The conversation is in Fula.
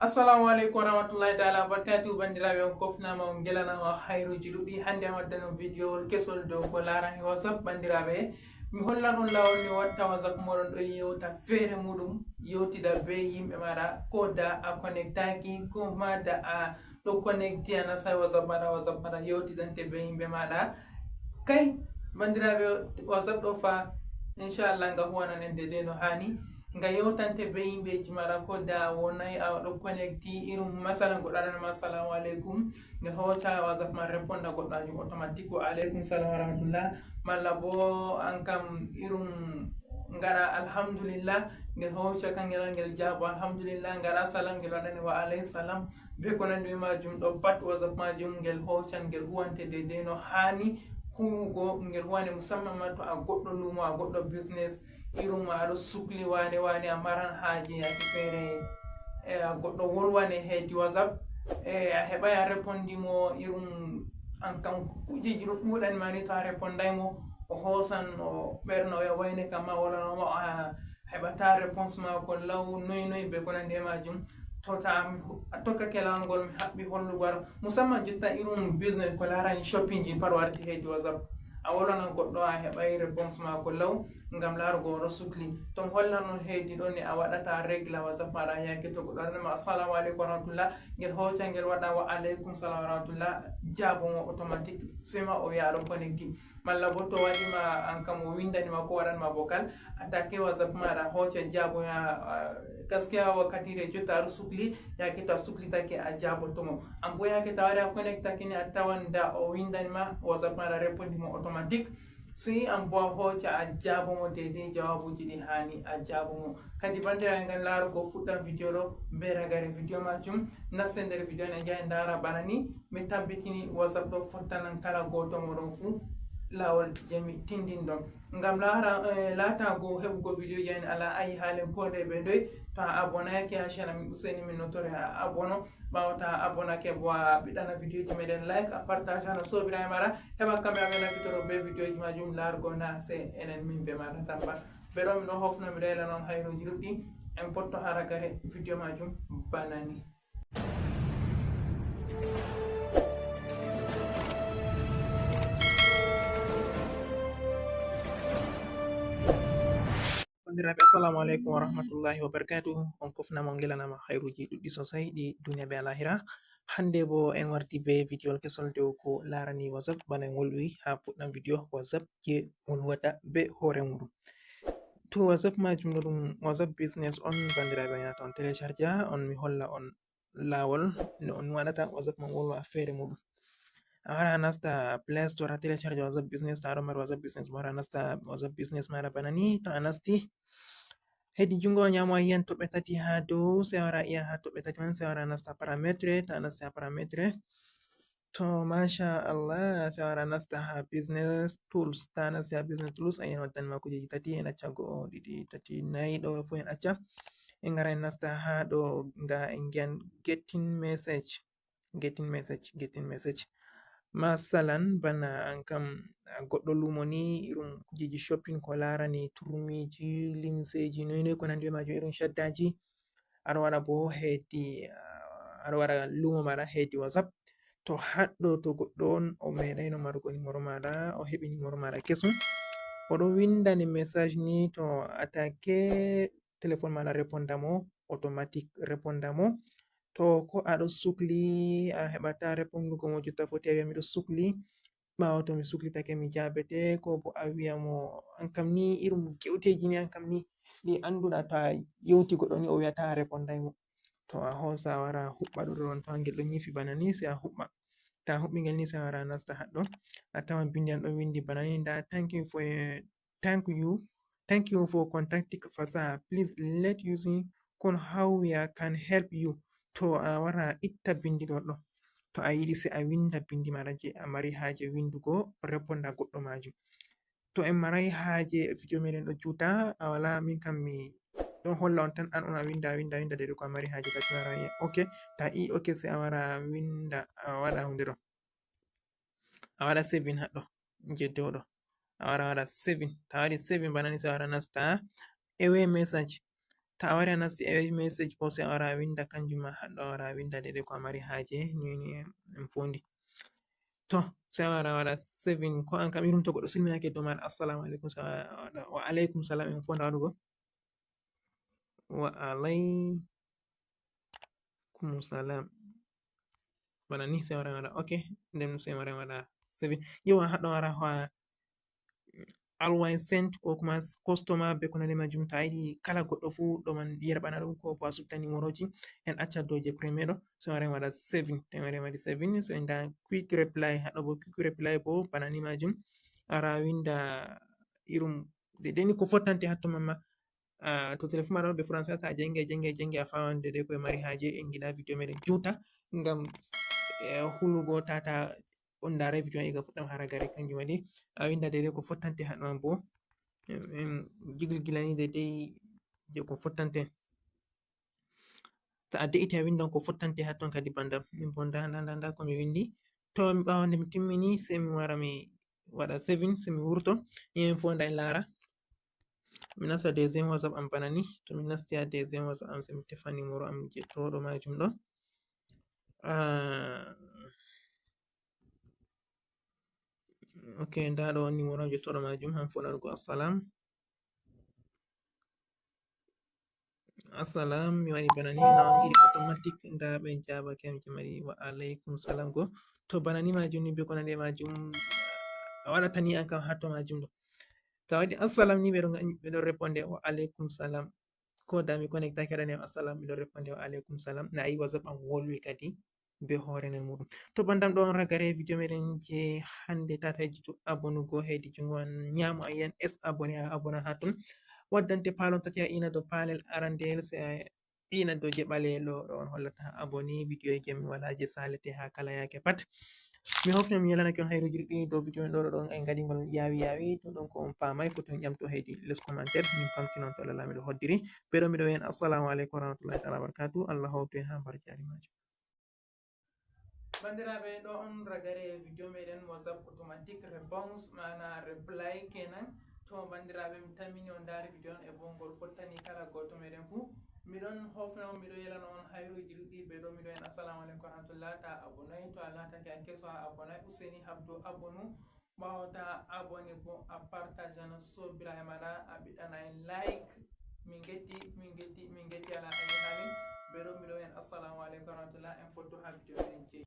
Assalamu alaikum warahmatullahi ta'ala barakatuh bandiraɓe on kofnama on gelanama hayruji ɗuɗi hande waddano video kesol dow ko larani whatsapp bandiraɓe mi hollan on lawol ni watta whatsapp moɗon ɗo yewta feere muɗum yewtida be yimɓe maɗa ko da a connectaki ko ma da a ɗo connecti a nasa whatsapp maɗa yewtidante be yimɓe maɗa kai bandiraɓe whatsapp ɗo fa inchallah nga huwanan dede no hani nga yewtante be yimɓeji maɗa ko da wonai a ɗo connecti irum masalan goɗɗo aɗanama assalamu aleykum nde hoca whatsapp ma réponda goɗɗo ajum automatique wa aleykum salam wa rahmatullah malla bo an kam irum ngaɗa alhamdulillah ngel hoca kangel ngel jaabo alhamdulillah ngaɗa salam ngel waɗani wa alayhi salam be ko nandi majum ɗo pat whatsapp majum ngel hocan ngel huwante dede no hani huwugo ngel huwane musamman ma to a goɗɗo lumo a goɗɗo business irum aɗo sukli wane a maran haaje yaki feere a goɗɗo wolwane hedi whatsapp a heɓay a répondimo irum an kam kujeji ɗo ɗuɗani mani to a répondaymo o hoosan o ɓerna o wayne kamma walanoma a heɓata réponse mako law noy be ko nandi e majum to ta a tokkake lawol ngol mi haɓɓi hollugo ara musamman jotta irum business ko larani shopping ji pat warti hedi whatsapp a wolanan goɗɗo a heɓay réponse mako law ngam larugo oɗo sukli to mi hollan on hedi ɗon ni a waɗata régla whatsapp maɗa yake to goɗɗo waɗanima assalamu aleykum wa rahmatullah ngel hoca ngel waɗa wa aleykum salam wa rahmatullah jaabomo automatique sema o wiya ɗo connecti malla bo to waɗima an kam o windanima ko waɗanma vocal attaque whatsapp maɗa hoca jaaboya gaskiya wakkatire jotta aɗo sukli yake to a suklitake a jabotomo an bo yake ta waɗi a connectake ni a tawan da o windanima whatsapp maɗa répondimo automatique si an bo a hoca a jabomo dede jawabuji ɗi hani a jabomo kadi bandiraɓe ngan larugo fuɗɗam vidéo ɗo be ragare vidéo majum naste nder vidéo ne jaha dara bana ni mi tabbitini whatsapp ɗo fottanan kala goto moɗon fu lawol jemi tindinɗon ngam latago heɓugo vidéo ji en ala ayi halen ko nde ɓe doy to a abonake ha chaine min useni min notore a abono ɓawata a abonake bo a ɓiɗana vidéo ji meɗen like a partage no sobiraɓe maɗa heɓa kamɓe amena fitoro be vidéo ji majum larugo na se enen min be maɗa tampat ɓeɗo miɗo hofno mi ɗayla noon hayruji ɗuɗɗi en potto haragare vidéo majum banani bandiraɓe assalamu aleykum wa rahmatullahi wa barakatuh on kofnama on gelanama hayruji ɗuɗɗi sosai ɗi duniya be alahira hande bo en warti be vidéo kesol dow ko larani whatsapp bana en wolwi ha fuɗɗam vidéo whatsapp je on waɗa be hoore muɗum to whatsapp majum ɗo ɗum whatsapp business on bandiraɓe yanata on téléchargea on mi holla on lawol no on waɗata whatsapp man wolwa feere muɗum a wara nasta play store a télécharge whatsapp business to aɗo mari whatsapp business mo wara nasta whatsapp business maɗa bana ni to a nasti hedi jungo nyamo yiyan toɓɓe tati ha dow sai wara iya ha toɓɓe tati man sai wara nasta parametre to a nasti ha parametre to masha Allah sai wara nasta ha business tools to a nasti ha business tools a yiyan waddanima kujeji tati en acca go'o ɗiɗi tati nayi ɗo fu en acca en ngara en nasta ha ɗo nga en giyan getting message masalan bana an kam goɗɗo lumo ni irum kujeji shopping ko larani turmiji limseji noy ko nandi majum irum shaddaji aɗa waɗa bo hedi aɗa waɗa lumo maɗa hedi whatsapp to haɗɗo to goɗɗo on o meɗayno marugo nimoro maɗa o heɓi nimoro maɗa kesum oɗo windani message ni to attaque téléphone maɗa réponda mo automatique réponda mo to ko aɗo sukli a heɓata répondugo mo jotta foti a wi'a miɗo sukli ɓawo to mi suklitake mi jabete ko bo a wi'a mo an kam ni irum gewteji ni an kam ni ɗi anduɗa to a yewti goɗɗo ni o wiyata a répondai mo to a hosa a wara huɓɓa ɗo ɗon to ngel ɗo nyifi bana ni sai a huɓɓa ta huɓɓi ngel ni sai a wara nasta haɗɗo a tawan bindi an ɗo windi bana ni nda thank you for contacting Fasaha, please let using con how we can help you to a wara itta bindi ɗo to a yiɗi sai a winda bindi maɗa je a mari haje windugo réponda goɗɗo majum to en marai haje video meɗen ɗo juta a wala min kam mi ɗon holla on tan an on a winda dede ko a mari haje tati wara ok ta i ok sai a wara winda a waɗa hunde ɗo a waɗa saving haɗɗo je dow ɗo a wara waɗa saving ta waɗi saving bana ni sai a wara nasta away message ta wari a nasti message bo sai a wara a winda kanjum ma haɗɗo a wara a winda daidai ko a mari haje ni en fondi. To sai a wara a waɗa saving ko an kam irum to goɗɗo silminake dow maɗa assalamu alaikum sai a waɗa wa alaikum salam en fonda waɗugo wa alaikum salam bana ni sai wara waɗa okay nden sai wara waɗa saving yawa haɗɗo wara ha always send ko kuma customer be ko nandi majum to a yiɗi kala goɗɗo fu ɗo man yerɓana ɗum ko bo a subta numeroji en acca dow je premier ɗo sai wara waɗa saving to en wari waɗi saving so nda quick reply haɗo bo quick reply bo bana ni majum ara winda irum daidai ni ko fottante hatto mamma to téléphone maɗa be français ta jenge a fawan daidai ko e mari haje en gida video meɗen juuta ngam hulugo tata on ndarai video mai ga fuɗɗam haragare kanjum waɗi a winda daidai ko fottante haɗo man bo en gilgilani daidai je ko fottante to a de'iti a windan ko fottante hatton kadi bandam bo nda ko mi windi to mi ɓawa nde mi timmini sai mi wara mi waɗa saving sai mi wurto yen fonda en lara mi nasta deuxiéme whatsapp am bana ni to mi nasti ha deuxiéme whatsapp am sai mi tefa numero am je toɗo majum ɗo ok nda ɗo numero am je toɗo majum han foɗaɗugo assalam mi waɗi bana ni na on iri automatic nda ɓe jabake am je mari wa alaikum salam go to bana ni majum ni be ko nandi majum a waɗata ni an kam hatto majum ɗo to a waɗi assalam ni ɓeɗo reponde wa alaikum salam ko da mi connectake waɗani am assalam ɓeɗo reponde wa alaikum salam na ayi whatsapp am wolwi kadi be horenen muɗum to bandam ɗo on ragare video meɗen je hande tata hejitu abonugo hedi jungo an nyamo a yiyan s abonné a abona ha ton waddante palon tati a ina dow palel arandeyel sai a ina dow je ɓalelo ɗo on hollata abonné video je mi wala je salete ha kala yake pat mi hofni mi yelanake on hayruji ɗuɗɗi dow video ɗo ɗon en gadingol yawi to ɗon ko on famai fu to on ƴamto hedi les commentaire min pamtinon to Allah lamiɗo hoddiri ɓeɗo miɗo wiyan assalamu alaikum warahmatullahi ta'ala wabarakatuh Allah hawtu en ha bar jari majum. Bandiraɓe ɗo on ragare video meɗen whatsapp automatique réponse mana reply kenan to bandiraɓe mi tammini on dari video on e bongol fottani kala goto meɗen fu miɗon hofna on miɗo yelana on hayruji ɗuɗɗi ɓe ɗo miɗo en assalamu alaikum warahmatullah ta abonay to a latake a keso a abonay useni habdo abonu ɓawata abonné bo a partage ano sobiraɓe maɗa a ɓiɗana en like min getti ala ayi halin ɓe ɗo miɗo en assalamu alaikum warahmatullah en fotto ha video meɗen